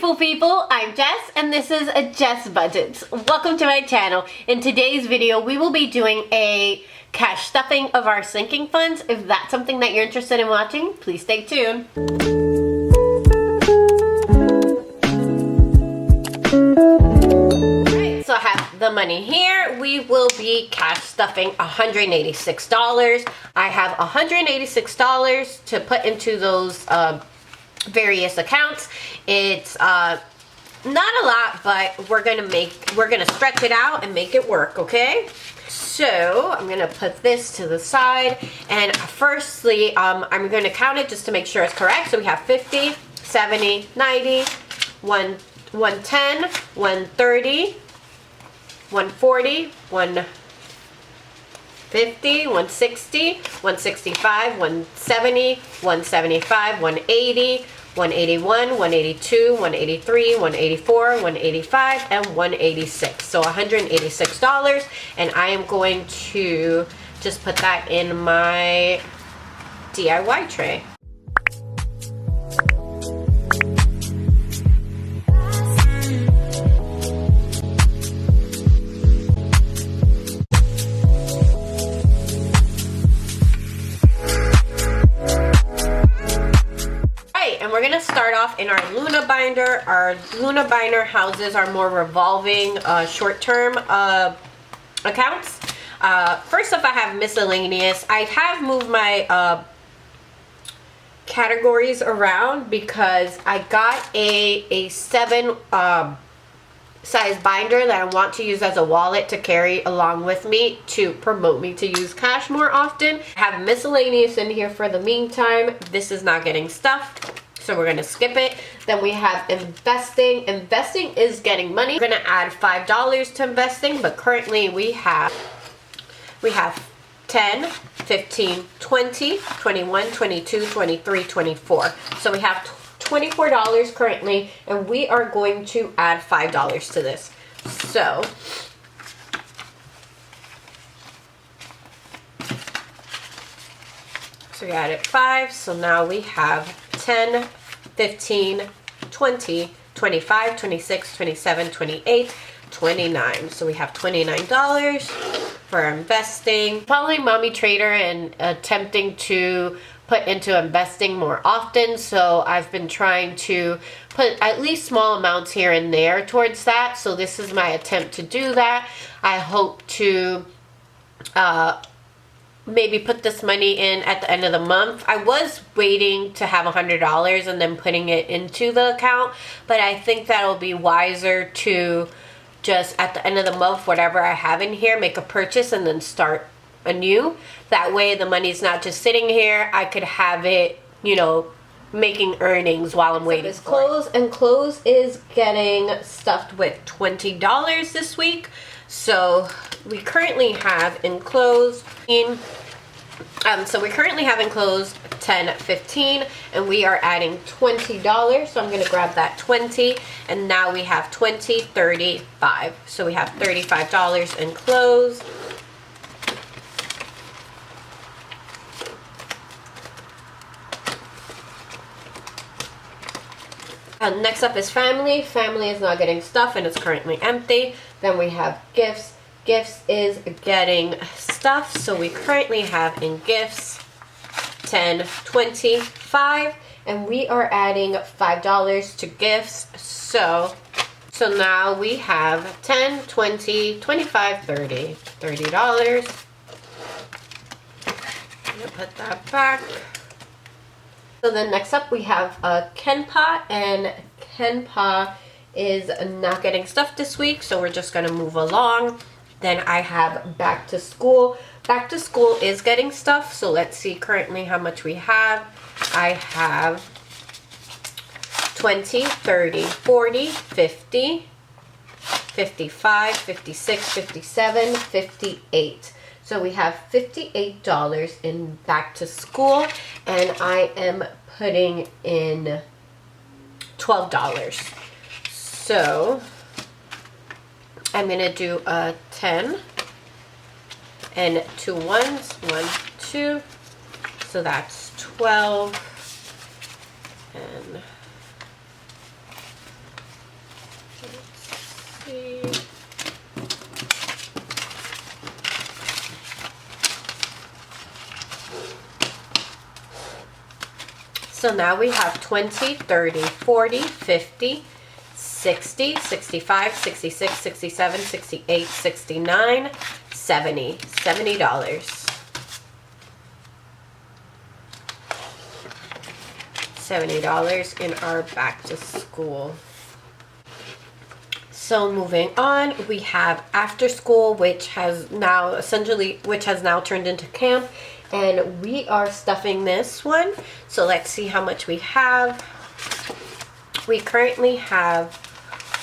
beautiful people, I'm Jess and this is a Jess Budgets. Welcome to my channel. In today's video we will be doing a cash stuffing of our sinking funds. If that's something that you're interested in watching, please stay tuned. Alright, so I have the money here. We will be cash stuffing $186. I have $186 to put into those various accounts. It's not a lot, but we're gonna stretch it out and make it work, okay? So I'm gonna put this to the side, and firstly I'm gonna count it just to make sure it's correct. So we have 50, 70, 90, 110, 130, 140, 150, 160, 165, 170, 175, 180, 181, 182, 183, 184, 185, and 186. So $186, and I am going to just put that in my DIY tray. And we're gonna start off in our Luna binder. Our Luna binder houses our more revolving short-term accounts. First up, I have miscellaneous. I have moved my categories around because I got a 7 size binder that I want to use as a wallet to carry along with me to promote me to use cash more often. I have miscellaneous in here for the meantime. This is not getting stuffed, so we're gonna skip it. Then we have investing. Investing is getting money. We're gonna add $5 to investing, but currently we have 10, 15, 20, 21, 22, 23, 24. So we have $24 currently, and we are going to add $5 to this. So we added 5, so now we have 10, 15, 20, 25, 26, 27, 28, 29. So we have $29 for investing. Following Mommy Trader and attempting to put into investing more often, so I've been trying to put at least small amounts here and there towards that. So this is my attempt to do that. I hope to maybe put this money in at the end of the month. I was waiting to have $100 and then putting it into the account, but I think that'll be wiser to just at the end of the month, whatever I have in here, make a purchase and then start anew. That way the money's not just sitting here. I could have it, you know, making earnings while I'm waiting for clothes. And clothes is getting stuffed with $20 this week. So we currently have in clothes 10, 15, and we are adding $20. So I'm going to grab that 20, and now we have 20, 35. So we have $35 in clothes. Next up is family. Family is not getting stuff and it's currently empty. Then we have gifts. Gifts is getting stuff, so we currently have in gifts 10, 20, 5, and we are adding $5 to gifts. So now we have 10, 20, 25, 30. $30. I'm gonna put that back. So then next up we have Kenpa, and Kenpa is not getting stuffed this week, so we're just gonna move along. Then I have back to school. Back to school is getting stuff, so let's see currently how much we have. I have 20, 30, 40, 50, 55, 56, 57, 58. So we have $58 in back to school, and I am putting in $12. So I'm gonna do a 10 and 2 ones, 1, 2, so that's 12 and So now we have 20, 30, 40, 50, 60, 65, 66, 67, 68, 69, 70. $70. $70 in our back to school. So moving on, we have after school, which has now turned into camp, and we are stuffing this one. So let's see how much we have. We currently have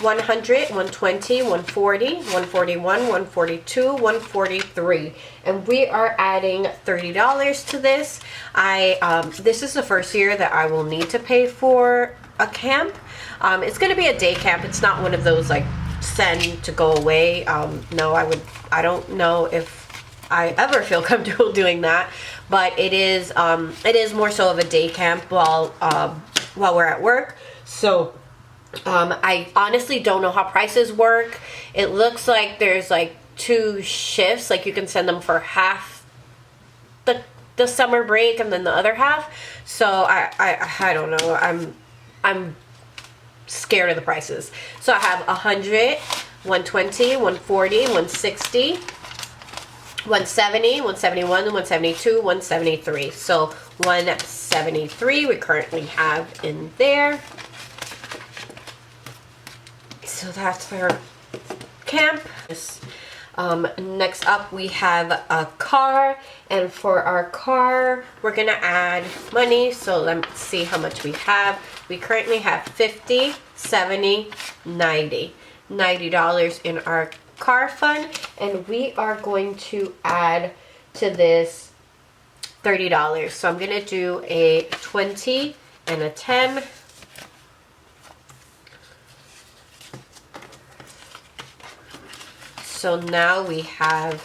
100, 120, 140, 141, 142, 143, and we are adding $30 to this. This is the first year that I will need to pay for a camp. It's going to be a day camp. It's not one of those like send to go away. No, I don't know if I ever feel comfortable doing that, but it is more so of a day camp while we're at work. So I honestly don't know how prices work. It looks like there's like 2 shifts, like you can send them for half the summer break and then the other half. So I don't know. I'm scared of the prices. So I have 100, 120, 140, 160, 170, 171, 172, 173. So 173 we currently have in there. So that's our camp. Next up we have a car, and for our car we're gonna add money. So let's see how much we have. We currently have 50, 70, 90. $90 in our car fund, and we are going to add to this $30. So I'm gonna do a 20 and a 10. So now we have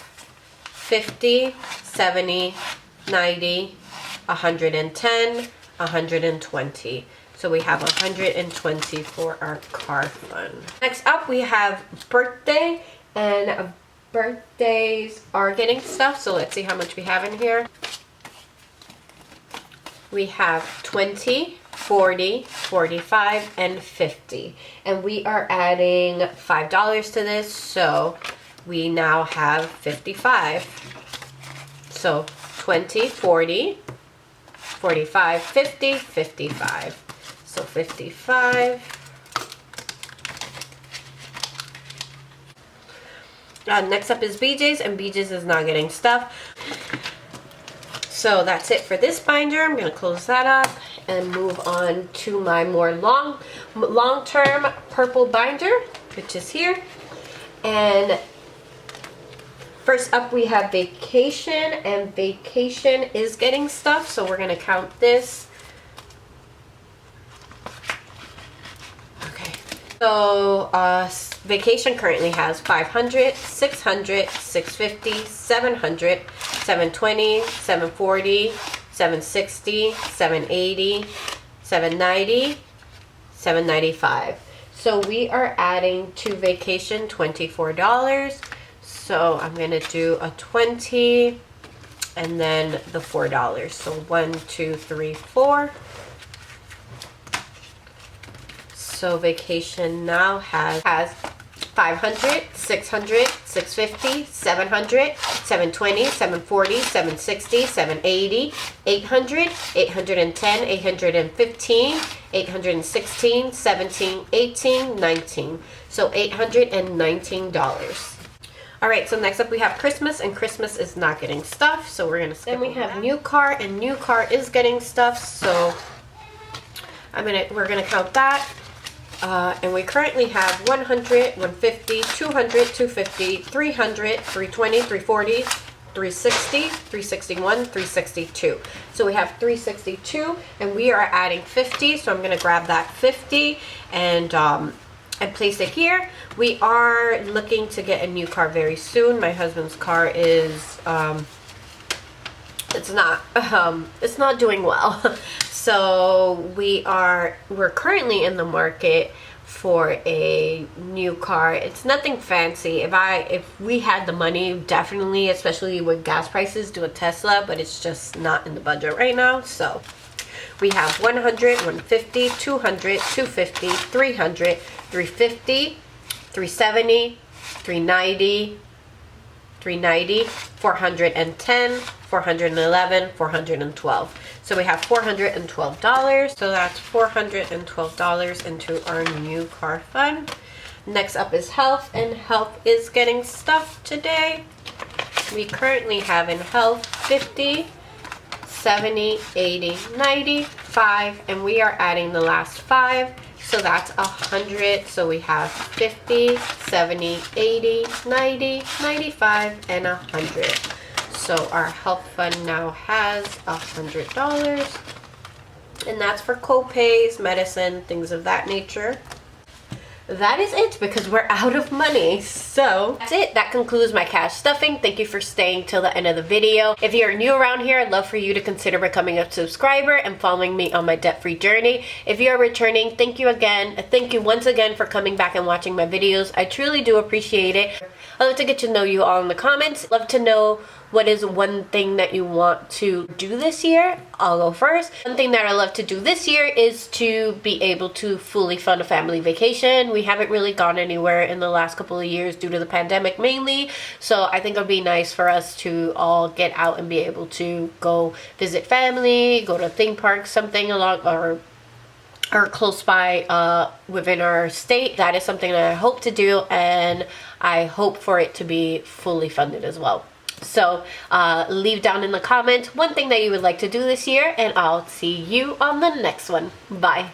50, 70, 90, 110, 120. So we have 120 for our car fund. Next up we have birthday, and birthdays are getting stuff. So let's see how much we have in here. We have 20, 40, 45, and 50. And we are adding $5 to this, so we now have 55. So 20, 40, 45, 50, 55. So 55. Next up is BJ's, and BJ's is not getting stuff. So that's it for this binder. I'm going to close that up and move on to my more long-term purple binder, which is here. And first up we have vacation, and vacation is getting stuff. So we're going to count this. Okay. So vacation currently has 500, 600, 650, 700, 720, 740, 760, 780, 790, 795. So we are adding to vacation $24. So I'm going to do a 20 and then the $4. So 1, 2, 3, 4. So vacation now has 500, 600, 650, 700, 720, 740, 760, 780, 800, 810, 815, 816, 17, 18, 19. So $819. Alright, so next up we have Christmas, and Christmas is not getting stuff, so we're gonna skip. Then we have new car, and new car is getting stuff, so we're gonna count that. And we currently have 100, 150, 200, 250, 300, 320, 340, 360, 361, 362. So we have 362, and we are adding 50. So I'm going to grab that 50 and place it here. We are looking to get a new car very soon. My husband's car is it's not doing well. So we're currently in the market for a new car. It's nothing fancy. If we had the money, definitely, especially with gas prices, do a Tesla, but it's just not in the budget right now. So We have 100, 150, 200, 250, 300, 350, 370, 390, 390, 410, 411, 412. So we have $412. So that's $412 into our new car fund. Next up is health, and health is getting stuffed today. We currently have in health 50, 70, 80, 90, 5, and we are adding the last 5. So that's 100. So we have 50, 70, 80, 90, 95, and 100. So our health fund now has $100. And that's for co-pays, medicine, things of that nature. That is it, because we're out of money. So that's it. That concludes my cash stuffing. Thank you for staying till the end of the video. If you're new around here, I'd love for you to consider becoming a subscriber and following me on my debt-free journey. If you're returning, thank you again. Thank you once again for coming back and watching my videos. I truly do appreciate it. I'd love to get to know you all in the comments. Love to know what is one thing that you want to do this year. I'll go first. One thing that I love to do this year is to be able to fully fund a family vacation. We haven't really gone anywhere in the last couple of years due to the pandemic mainly. So I think it would be nice for us to all get out and be able to go visit family, go to theme parks, something along or close by within our state. That is something that I hope to do, and I hope for it to be fully funded as well. So leave down in the comments one thing that you would like to do this year, and I'll see you on the next one. Bye.